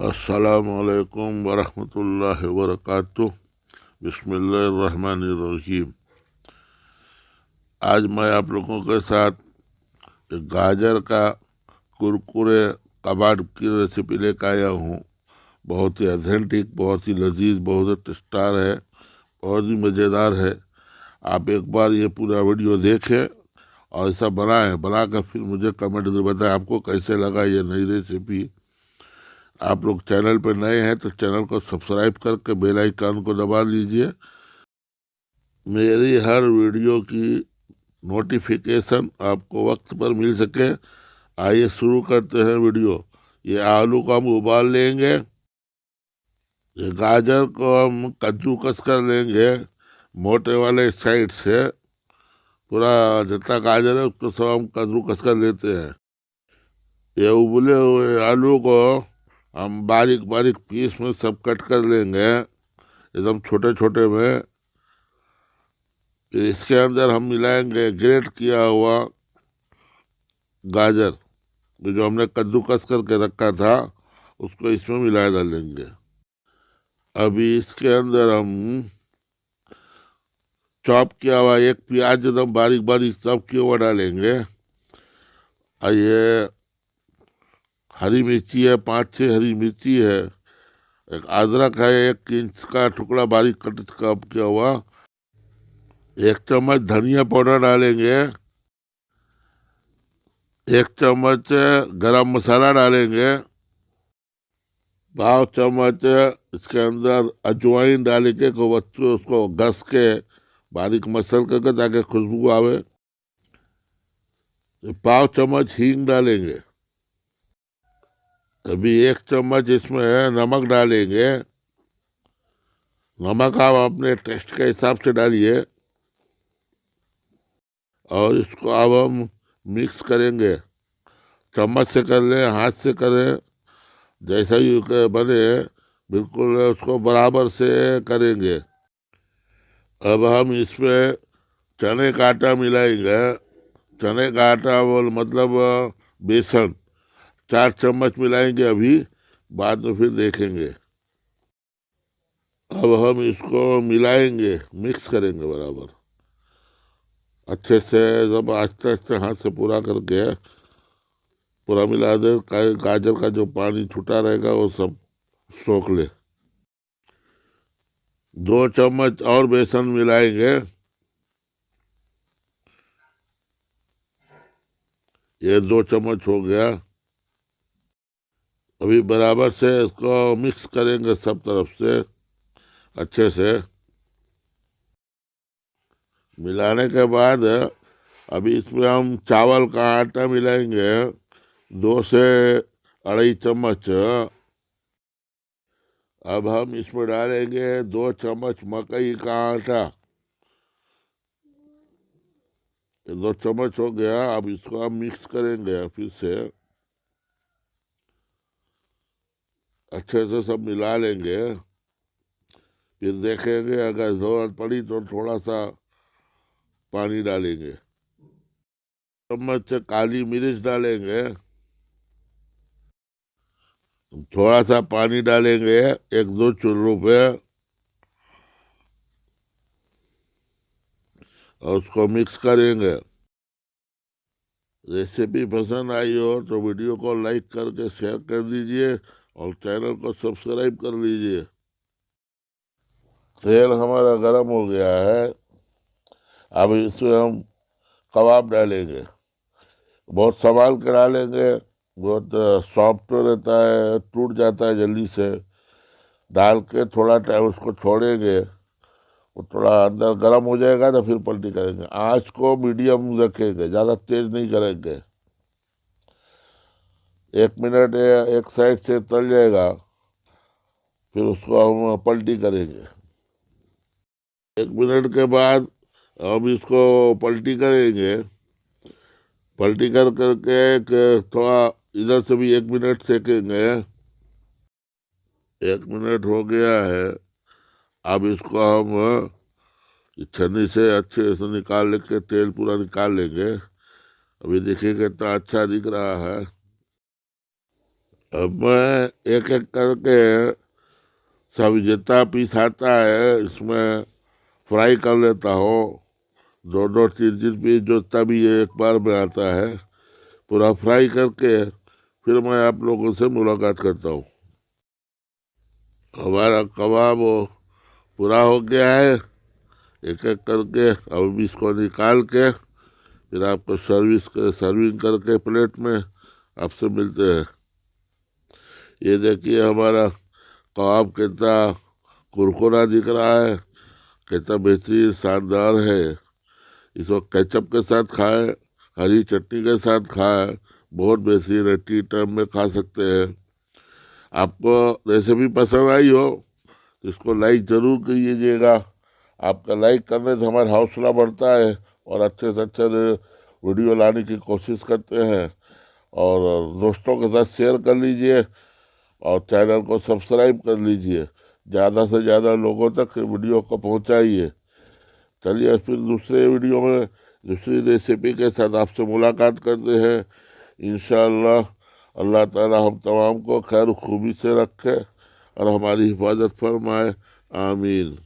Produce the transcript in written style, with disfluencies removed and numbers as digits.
अस्सलामुअलैकुम वरहमतुल्लाहि वबरकातुह। बिस्मिल्लाहिर्रहमानिर्रहीम। आज मैं आप लोगों के साथ एक गाजर का कुरकुरे कबाब की रेसिपी लेकर आया हूँ। बहुत ही ऑथेंटिक, बहुत ही लजीज, बहुत ही टेस्टार है, बहुत ही मज़ेदार है। आप एक बार ये पूरा वीडियो देखें और ऐसा बनाएं, बनाकर फिर मुझे कमेंट में बताएं आपको कैसे लगा ये नई रेसिपी। आप लोग चैनल पर नए हैं तो चैनल को सब्सक्राइब करके बेल आइकन को दबा लीजिए। मेरी हर वीडियो की नोटिफिकेशन आपको वक्त पर मिल सके। आइए शुरू करते हैं वीडियो। ये आलू को हम उबाल लेंगे। ये गाजर को हम कद्दूकस कर लेंगे मोटे वाले साइड से। पूरा जितना गाजर है उसको सब हम कद्दूकस कर लेते हैं। ये उबले हुए आलू को हम बारीक बारीक पीस में सब कट कर लेंगे, एकदम छोटे छोटे में। फिर इसके अंदर हम मिलाएंगे ग्रेट किया हुआ गाजर, जो हमने कद्दूकस करके रखा था उसको इसमें मिला डालेंगे। अभी इसके अंदर हम चॉप किया हुआ एक प्याज एकदम बारीक बारीक चॉप किया हुआ डालेंगे। और ये हरी मिर्ची है, 5-6 हरी मिर्ची है। एक अदरक है, 1 इंच का टुकड़ा बारीक कट किया हुआ। 1 चम्मच धनिया पाउडर डालेंगे। 1 चम्मच गरम मसाला डालेंगे। 1/2 चम्मच इसके अंदर अजवाइन डाल के को बच्चों उसको घस के बारीक मसल करके ताकि खुशबू आवे। 1/2 चम्मच हींग डालेंगे। अभी 1 चम्मच इसमें नमक डालेंगे। नमक आप अपने टेस्ट के हिसाब से डालिए। और इसको अब हम मिक्स करेंगे। चम्मच से कर लें, हाथ से करें, जैसा ही बने बिल्कुल उसको बराबर से करेंगे। अब हम इसमें चने का आटा मिलाएंगे। चने का आटा मतलब बेसन 4 चम्मच मिलाएंगे अभी, बाद में फिर देखेंगे। अब हम इसको मिलाएंगे, मिक्स करेंगे बराबर अच्छे से। जब आस्ते आस्ते हाथ से पूरा करके पूरा मिला दे, गाजर का जो पानी छूटा रहेगा वो सब सोख ले। 2 चम्मच और बेसन मिलाएंगे। ये 2 चम्मच हो गया। अभी बराबर से इसको मिक्स करेंगे सब तरफ से अच्छे से। मिलाने के बाद अभी इसमें हम चावल का आटा मिलाएंगे, 2 से 2.5 चम्मच। अब हम इसमें डालेंगे 2 चम्मच मकई का आटा। 2 चम्मच हो गया। अब इसको हम मिक्स करेंगे फिर से अच्छे से, सब मिला लेंगे। फिर देखेंगे अगर जरूरत पड़ी तो थोड़ा सा पानी डालेंगे। चम्मच काली मिर्च डालेंगे। थोड़ा सा पानी डालेंगे 1-2 चुल्लू पे और उसको मिक्स करेंगे। रेसिपी पसंद आई हो तो वीडियो को लाइक करके शेयर कर दीजिए और चैनल को सब्सक्राइब कर लीजिए। तेल हमारा गर्म हो गया है। अब इसमें हम कबाब डालेंगे। बहुत संभाल कर डालेंगे, बहुत सॉफ्ट रहता है, टूट जाता है जल्दी से। डाल के थोड़ा टाइम उसको छोड़ेंगे, वो थोड़ा अंदर गर्म हो जाएगा तो फिर पलटी करेंगे। आँच को मीडियम रखेंगे, ज़्यादा तेज नहीं करेंगे। 1 मिनट एक साइड से तल जाएगा, फिर उसको हम पलटी करेंगे। 1 मिनट के बाद हम इसको पलटी करेंगे। पलटी कर करके थोड़ा इधर से भी 1 मिनट सेकेंगे। 1 मिनट हो गया है। अब इसको हम छन्नी से अच्छे से निकाल के तेल पूरा निकाल लेंगे। अभी देखिए कितना अच्छा दिख रहा है। अब मैं एक एक करके सब जितना पीस आता है इसमें फ्राई कर लेता हूँ। दो दो तीन तीन पीस जो तभी एक बार में आता है, पूरा फ्राई करके फिर मैं आप लोगों से मुलाकात करता हूँ। हमारा कबाब पूरा हो गया है। एक एक करके अब इसको निकाल के फिर आपको सर्विंग करके प्लेट में आपसे मिलते हैं। ये देखिए हमारा कबाब कितना कुरकुरा दिख रहा है, कितना बेहतरीन शानदार है। इसको केचप के साथ खाएं, हरी चटनी के साथ खाएं, बहुत बेहतरीन है। टी टाइम में खा सकते हैं। आपको रेसिपी पसंद आई हो तो इसको लाइक ज़रूर कीजिएगा। आपका लाइक करने से हमारा हौसला बढ़ता है और अच्छे से अच्छे वीडियो लाने की कोशिश करते हैं। और दोस्तों के साथ शेयर कर लीजिए और चैनल को सब्सक्राइब कर लीजिए। ज़्यादा से ज़्यादा लोगों तक वीडियो को पहुंचाइए। चलिए फिर दूसरे वीडियो में दूसरी रेसिपी के साथ आपसे मुलाकात करते हैं इंशाअल्लाह। अल्लाह ताला हम तमाम को खैर खूबी से रखे और हमारी हिफाजत फरमाए। आमीन।